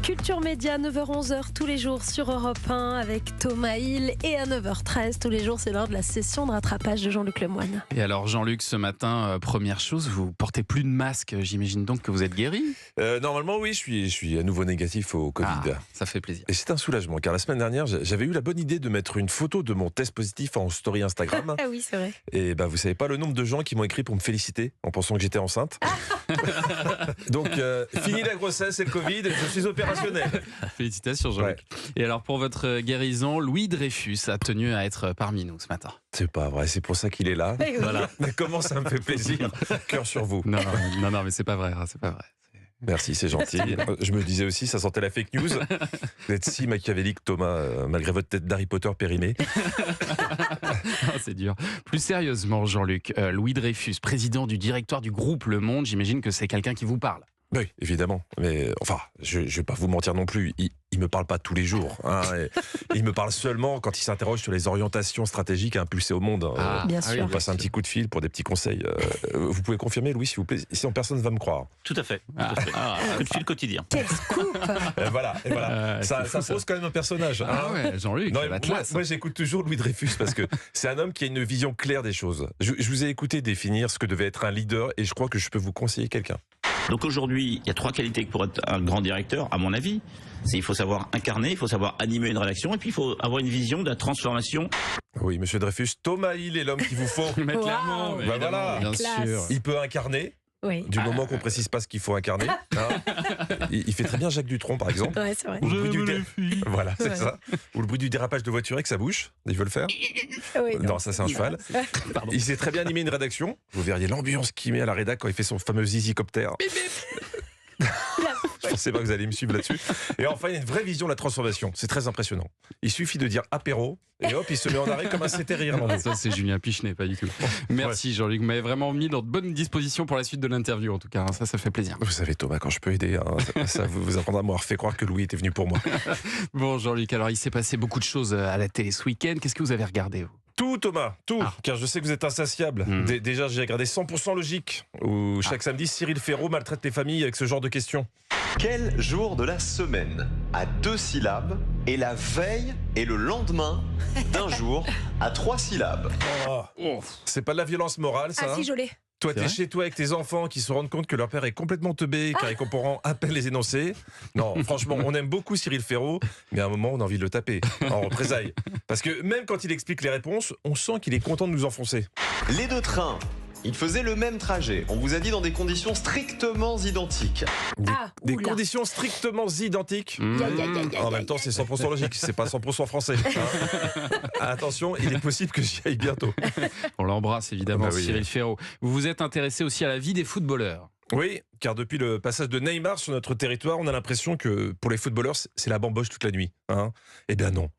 Culture Média, 9h-11h tous les jours sur Europe 1 avec Thomas Hill, et à 9h13 tous les jours, c'est l'heure de la session de rattrapage de Jean-Luc Lemoyne. Et alors Jean-Luc, ce matin, première chose, vous portez plus de masque, j'imagine donc que vous êtes guéri? Normalement oui, je suis à nouveau négatif au Covid. Ah, ça fait plaisir. Et c'est un soulagement, car la semaine dernière, j'avais eu la bonne idée de mettre une photo de mon test positif en story Instagram. Ah oui, c'est vrai. Et vous savez pas le nombre de gens qui m'ont écrit pour me féliciter en pensant que j'étais enceinte. Donc, fini la grossesse et le Covid, je suis opérationnel. Félicitations Jean-Luc. Ouais. Et alors pour votre guérison, Louis Dreyfus a tenu à être parmi nous ce matin. C'est pas vrai, c'est pour ça qu'il est là. Voilà. Mais comment ça me fait plaisir. Cœur sur vous. Non, mais c'est pas vrai, c'est pas vrai. Merci, c'est gentil. Je me disais aussi, ça sentait la fake news. Vous êtes si machiavélique, Thomas, malgré votre tête d'Harry Potter périmée. C'est dur. Plus sérieusement, Jean-Luc, Louis Dreyfus, président du directoire du groupe Le Monde, j'imagine que c'est quelqu'un qui vous parle. Oui, évidemment. Mais enfin, je vais pas vous mentir non plus. Il me parle pas tous les jours. Il me parle seulement quand il s'interroge sur les orientations stratégiques à impulser au monde. Bien sûr. On passe un petit coup de fil pour des petits conseils. Vous pouvez confirmer, Louis, s'il vous plaît, sinon personne ne va me croire. Tout à fait. Coup de fil quotidien. Quel scoop. Voilà. Ça pose quand même un personnage. Ouais, Jean-Luc. Moi, j'écoute toujours Louis Dreyfus parce que c'est un homme qui a une vision claire des choses. Je vous ai écouté définir ce que devait être un leader et je crois que je peux vous conseiller quelqu'un. Donc aujourd'hui, il y a 3 qualités pour être un grand directeur, à mon avis. Il faut savoir incarner, il faut savoir animer une rédaction, et puis il faut avoir une vision de la transformation. Oui, monsieur Dreyfus, Thomas Hill est l'homme qu'il vous faut. Mais clairement, voilà, bien sûr. Il peut incarner. Oui. Du moment qu'on précise pas ce qu'il faut incarner. Il fait très bien Jacques Dutronc, par exemple. Ouais, c'est vrai. Voilà, c'est ça. Ou le bruit du dérapage de voiture avec sa bouche. Il veut le faire. Oui, non, ça c'est un cheval. Il sait très bien animer une rédaction. Vous verriez l'ambiance qu'il met à la rédac quand il fait son fameux zizicoptère. Je pensais pas que vous allez me suivre là-dessus. Et enfin, il y a une vraie vision de la transformation. C'est très impressionnant. Il suffit de dire apéro et hop, il se met en arrêt comme un CTR irlandais. Ça, c'est Julien Pichenet, pas du tout. Merci Jean-Luc, vous m'avez vraiment mis dans de bonnes dispositions pour la suite de l'interview, en tout cas. Ça fait plaisir. Vous savez, Thomas, quand je peux aider, ça vous apprendra à m'avoir fait croire que Louis était venu pour moi. Bon, Jean-Luc, alors il s'est passé beaucoup de choses à la télé ce week-end. Qu'est-ce que vous avez regardé, vous ? Tout, Thomas, tout, car je sais que vous êtes insatiable. Déjà, j'ai regardé 100% logique, où chaque samedi, Cyril Ferraud maltraite les familles avec ce genre de questions. Quel jour de la semaine à 2 syllabes est la veille et le lendemain d'un jour à 3 syllabes? C'est pas de la violence morale, ça? Ah si, je l'ai. Toi, t'es chez toi avec tes enfants qui se rendent compte que leur père est complètement teubé, car ils comprendront à peine les énoncés. Non, franchement, on aime beaucoup Cyril Ferraud, mais à un moment, on a envie de le taper, en représailles. Parce que même quand il explique les réponses, on sent qu'il est content de nous enfoncer. Les 2 trains, ils faisaient le même trajet. On vous a dit dans des conditions strictement identiques. Des conditions strictement identiques. En même temps, c'est 100% logique, c'est pas 100% français. Attention, il est possible que j'y aille bientôt. On l'embrasse évidemment, Cyril Ferraud. Vous vous êtes intéressé aussi à la vie des footballeurs. Oui, car depuis le passage de Neymar sur notre territoire, on a l'impression que pour les footballeurs, c'est la bamboche toute la nuit. Eh bien non.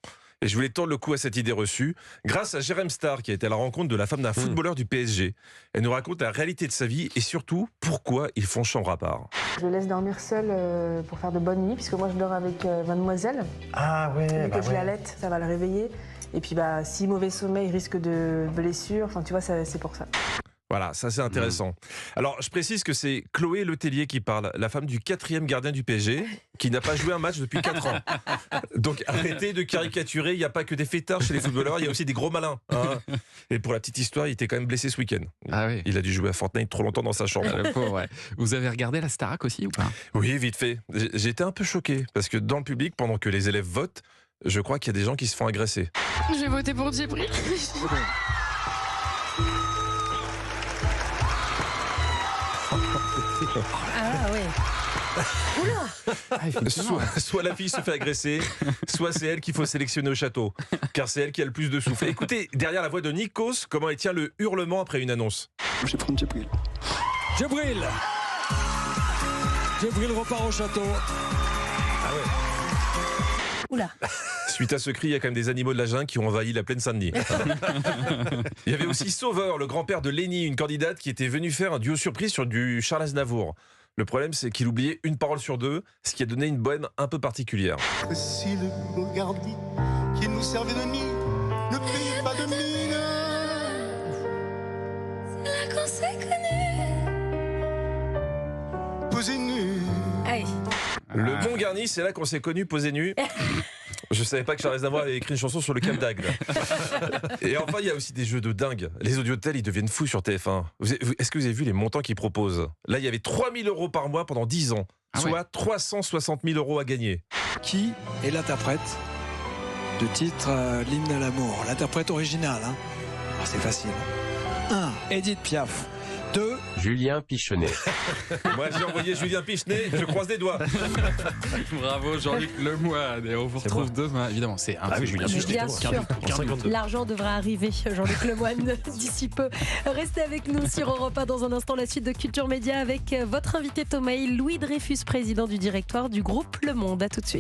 Et je voulais tordre le cou à cette idée reçue grâce à Jérém Star qui a été à la rencontre de la femme d'un footballeur du PSG. Elle nous raconte la réalité de sa vie et surtout pourquoi ils font chambre à part. Je laisse dormir seule pour faire de bonnes nuits puisque moi je dors avec mademoiselle. Ah ouais. Dès que je l'allaite, ça va le réveiller. Et puis si mauvais sommeil risque de blessure, enfin tu vois, c'est pour ça. Voilà, ça c'est intéressant. Alors, je précise que c'est Chloé Letellier qui parle, la femme du 4e gardien du PSG, qui n'a pas joué un match depuis 4 ans. Donc arrêtez de caricaturer, il n'y a pas que des fêtards chez les footballeurs, il y a aussi des gros malins. Et pour la petite histoire, il était quand même blessé ce week-end. Ah oui. Il a dû jouer à Fortnite trop longtemps dans sa chambre. Le pauvre, ouais. Vous avez regardé la Starac aussi ou pas? Oui, vite fait. J'étais un peu choqué, parce que dans le public, pendant que les élèves votent, je crois qu'il y a des gens qui se font agresser. J'ai voté pour Djibril. Ah oui. Oula. Soit la fille se fait agresser, soit c'est elle qu'il faut sélectionner au château, car c'est elle qui a le plus de souffle. Écoutez, derrière la voix de Nikos, comment il tient le hurlement après une annonce. Je vais prendre Djibril. Djibril repart au château. Ah ouais. Oula. Suite à ce cri, il y a quand même des animaux de la jungle qui ont envahi la plaine Saint-Denis. Il y avait aussi Sauveur, le grand-père de Lénie, une candidate qui était venue faire un duo surprise sur du Charles Aznavour. Le problème, c'est qu'il oubliait une parole sur 2, ce qui a donné une bohème un peu particulière. Si le Bogardi qui nous servait de nid ne paye pas de mine, c'est là qu'on s'est connus. posez nu. Aïe. Le Montgarny, c'est là qu'on s'est connus posés nus. Je savais pas que Charles Aznavour avait écrit une chanson sur le Cap d'Agde. Et enfin, il y a aussi des jeux de dingue. Les audiotels, ils deviennent fous sur TF1. Est-ce que vous avez vu les montants qu'ils proposent? Là, il y avait 3 000 € par mois pendant 10 ans, soit 360 000 € à gagner. Qui est l'interprète de titre L'hymne à l'amour? L'interprète original, hein. C'est facile. 1. Edith Piaf. 2. Julien Pichenet. Moi, j'ai envoyé Julien Pichenet, je croise des doigts. Bravo Jean-Luc Lemoyne. Et on vous retrouve demain. Évidemment, c'est un peu Julien Pichenet. Bien sûr, l'argent devra arriver, Jean-Luc Lemoyne, d'ici peu. Restez avec nous sur Europe 1 dans un instant, la suite de Culture Média avec votre invité Thomas Hill, Louis Dreyfus, président du directoire du groupe Le Monde. À tout de suite.